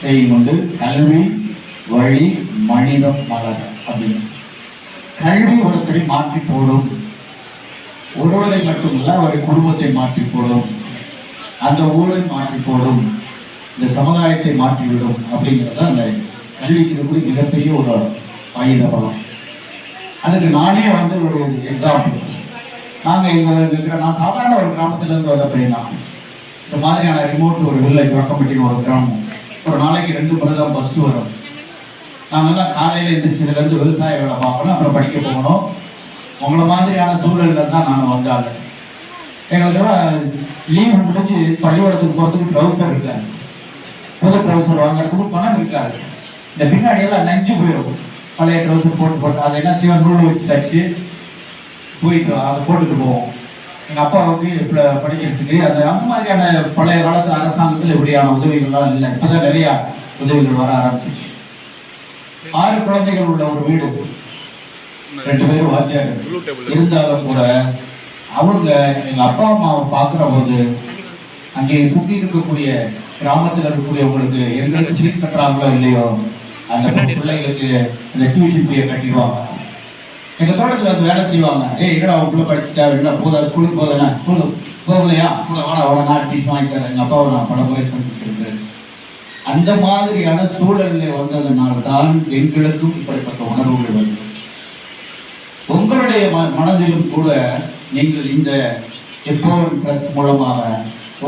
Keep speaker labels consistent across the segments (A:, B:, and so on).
A: செய்யும் உண்டு. கல்வி வழி மனிதம் மலர் அப்படின்னு. கல்வி ஒருத்தரை மாற்றி போடும், ஒருவரை மட்டுமல்ல ஒரு குடும்பத்தை மாற்றி போடும், அந்த ஊரை மாற்றி போடும், இந்த சமுதாயத்தை மாற்றிவிடும் அப்படிங்கிறது அந்த கல்விக்கு இருக்கக்கூடிய மிகப்பெரிய ஒரு ஆயுத பலம். அதுக்கு நானே ஒரு எக்ஸாம்பிள். நான் சாதாரண ஒரு கிராமத்திலேருந்து வந்த பையன் தான். இந்த மாதிரியான ரிமோட் ஒரு வில்லேஜ் வடக்கம்பட்டின்னு ஒரு கிராமம். ஒரு நாளைக்கு 2 முறை தான் பஸ் வரும். நாங்கள்லாம் காலையில் எழுந்திரிச்சதுலேருந்து விவசாய வேலை பார்க்கணும், அப்புறம் படிக்க போகணும். உங்களை மாதிரியான சூழலில் தான் நான் வந்தாங்க. எங்களுக்கு லீவு முடிஞ்சு பள்ளிக்கூடத்துக்கு போகிறதுக்கு ட்ரௌசர் இருக்காது, புது ட்ரௌசர் வாங்குறதுக்கு பணம் இருக்காது. இந்த பின்னாடியெல்லாம் நஞ்சு போயிடும். பழைய ட்ரௌசர் போட்டு அதை என்ன செய்வோம், நூல் வச்சு தச்சு போயிட்டு அதை போட்டுட்டு போவோம். எங்கள் அப்பாவுக்கு இப்போ படிக்கிறதுக்கு அந்த மாதிரியான பழைய காலத்தில் அரசாங்கத்தில் இப்படியான உதவிகள்லாம் இல்லை. இப்போ தான் நிறையா உதவிகள் வர ஆரம்பிச்சிச்சு. 6 குழந்தைகள் உள்ள ஒரு வீடு, 2 பேரும் வாத்தியார்கள். இருந்தாலும் கூட அவங்க எங்கள் அப்பா அம்மாவை பார்க்குற போது அங்கே சுற்றி இருக்கக்கூடிய கிராமத்தில் இருக்கக்கூடியவங்களுக்கு எங்களுக்கு ஃபீஸ் கட்டுறாங்களோ இல்லையோ, அந்த பிள்ளைங்களுக்கு அந்த டியூஷன் ஃபீயை கட்டிடுவாங்க. எங்கள் தோட்டத்தில் வந்து வேலை செய்வாங்க. எங்கடா அவங்களுக்குள்ள படிச்சுட்டா இல்லை போதா, ஸ்கூலுக்கு போதா, ஸ்கூலுக்கு போகலையா, அவ்வளோ நான் டீச் வாங்கி தரேன். எங்கள் அப்பாவை நான் பல முறை சந்திச்சிருக்கிறேன். அந்த மாதிரியான சூழலில் வந்ததுனால தான் எங்களுக்கும் இப்படிப்பட்ட உணர்வுகள் வருது. உங்களுடைய மனதிலும் கூட நீங்கள் இந்த எப்பவர் ட்ரஸ்ட் மூலமாக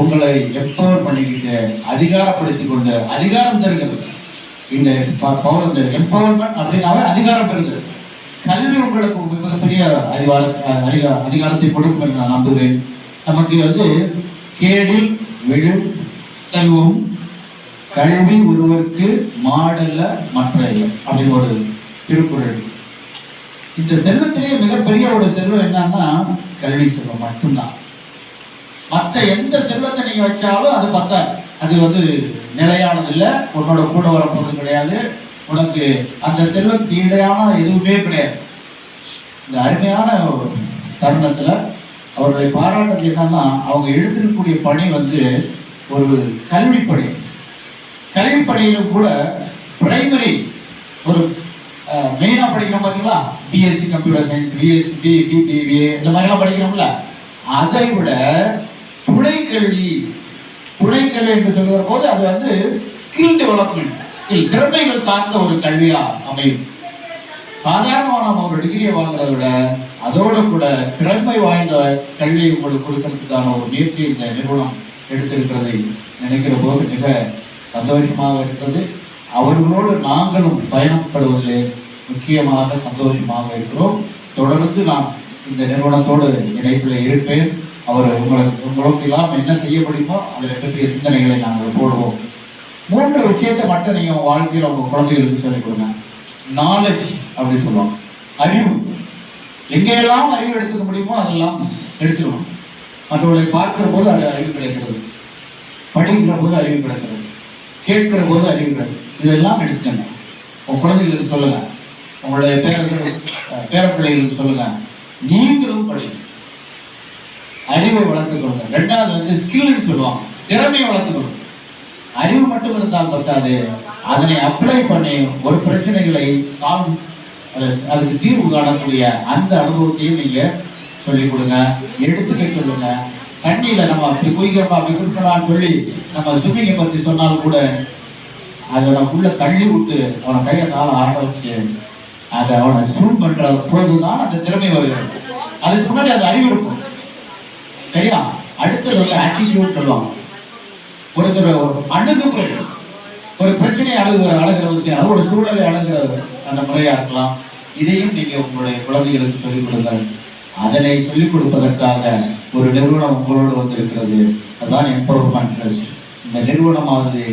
A: உங்களை எப்பவர் பண்ணிக்கிட்டு அதிகாரப்படுத்திக் கொண்டு அதிகாரம் தருகிறது. இந்த எப்பவர்மெண்ட் அப்படின்னாவே அதிகாரம் பெறுகிறது. கல்வி உங்களுக்கு மிகப்பெரிய அதிகாரத்தை கொடுக்கும் என்று நான் நம்புகிறேன். நமக்கு கேடில் விழும் செல்வம் கல்வி ஒருவருக்கு மாடல்ல மற்ற அப்படின்னு ஒரு திருக்குறள். இந்த செல்வத்திலேயே மிகப்பெரிய ஒரு செல்வம் என்னன்னா கல்வி செல்வம் மட்டும்தான். மற்ற எந்த செல்வத்தை நீங்க வச்சாலும் அது பத்தாது. அது நிலையானது இல்லை. உன்னோட கூட வரப்போறது கிடையாது. உனக்கு அந்த செல்வத்துக்கு ஈடான எதுவுமே கிடையாது. இந்த அருமையான தருணத்துல அவர்களை பாராட்டுறது என்னன்னா, அவங்க எடுத்துக்கக்கூடிய பணி ஒரு கல்விப்பணி. கல்விப்பணியிலும் கூட பிரைமரி ஒரு மெயினாக படிக்கிறோம் பார்த்தீங்களா, BSc computer science, BSc BBA இந்த மாதிரிலாம் படிக்கிறோம்ல, அதை விட துணைக்கல்வி என்று சொல்கிற போது அது ஸ்கில் டெவலப்மெண்ட், ஸ்கில் திறமைகள் சார்ந்த ஒரு கல்வியாக அமையும். சாதாரணமாக நம்ம ஒரு டிகிரியை வாங்குறத விட அதோட கூட திறமை வாய்ந்த கல்வியை உங்களுக்கு கொடுக்கறதுக்கான ஒரு முயற்சி இந்த நிறுவனம் எடுத்திருக்கிறதை நினைக்கிற போது மிக சந்தோஷமாக இருக்கிறது. அவர்களோடு நாங்களும் பயணப்படுவதிலே முக்கியமாக சந்தோஷமாக இருக்கிறோம். தொடர்ந்து நான் இந்த நிறுவனத்தோடு இணைப்பில் இருப்பேன். உங்களுக்கு எல்லாம் என்ன செய்ய முடியுமோ அதில் பற்றிய சிந்தனைகளை நாங்கள் போடுவோம். 3 விஷயத்தை மட்டும் நீங்கள் உங்கள் வாழ்க்கையில் உங்கள் குழந்தைகளுக்கு சொல்லிக் கொடுங்க. நாலேஜ் அப்படின்னு சொல்லுவாங்க, அறிவு. எங்கெல்லாம் அறிவு எடுத்துக்க முடியுமோ அதெல்லாம் எடுத்துக்கணும். மற்றவர்களை பார்க்கிற போது அது அறிவு கிடைக்கிறது, படிக்கிற போது அறிவு கிடைக்கிறது, கேட்கிற போது அறிவு கிடைக்கிறது. இதெல்லாம் எடுத்துக்கங்க. உங்கள் குழந்தைகளுக்கு சொல்லுங்க, உங்களுடைய பேரப்பிள்ளைகளுக்கு சொல்லுங்க. நீங்களும் படிங்க, அறிவை வளர்த்துக்கொள்ளுங்க. 2வது ஸ்கில்னு சொல்லுவாங்க, திறமையை வளர்த்துக்கொள்ளுங்க. அறிவு மட்டும் இருந்தால் பத்தாது, அதனை அப்ளை பண்ணி ஒரு பிரச்சனைகளை அதுக்கு தீர்வு காணக்கூடிய அந்த அனுபவத்தையும் நீங்க சொல்லிக் கொடுங்க, எடுத்துக்க சொல்லுங்க. தண்ணியில நம்ம அப்படி குயிக்கிறோம் அப்படி குடிக்கலாம்னு சொல்லி நம்ம ஸ்விம்மிங்கை பற்றி சொன்னாலும் கூட அதை உள்ள தள்ளி விட்டு அவனை கையை காலம் ஆட வச்சு அதை அவனை ஸ்விம் பண்ற போதுதான் அந்த திறமை வருகிறது. அதுக்கு முன்னாடி அது அறிவு இருக்கும். சரியா? அடுத்தது ஆட்டிடியூட் சொல்லுவாங்க. ஒரு அணுகுமுறை, ஒரு பிரச்சனையை அணுகிற விஷயம், அது ஒரு சூழலை அணுகிற அந்த முறையா இருக்கலாம். இதையும் நீங்க உங்களுடைய குழந்தைகளுக்கு சொல்லிக் கொடுங்கள். அதனை சொல்லிக் கொடுப்பதற்காக ஒரு நிறுவனம் உங்களோடு வந்திருக்கிறது. அதுதான் எம்பவர்மெண்ட் ட்ரஸ்ட். இந்த நிறுவனமானது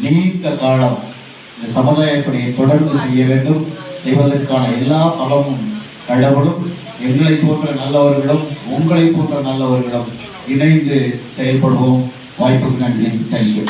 A: நீண்ட காலம் இந்த சமுதாயப்படியை தொடர்ந்து செய்ய வேண்டும். செய்வதற்கான எல்லா பலமும் கடவுளும் எங்களை போன்ற நல்லவர்களும் உங்களை போன்ற நல்லவர்களும் இணைந்து செயல்படுவோம். வாய்ப்புக்கு நன்றி. தேங்க்யூ.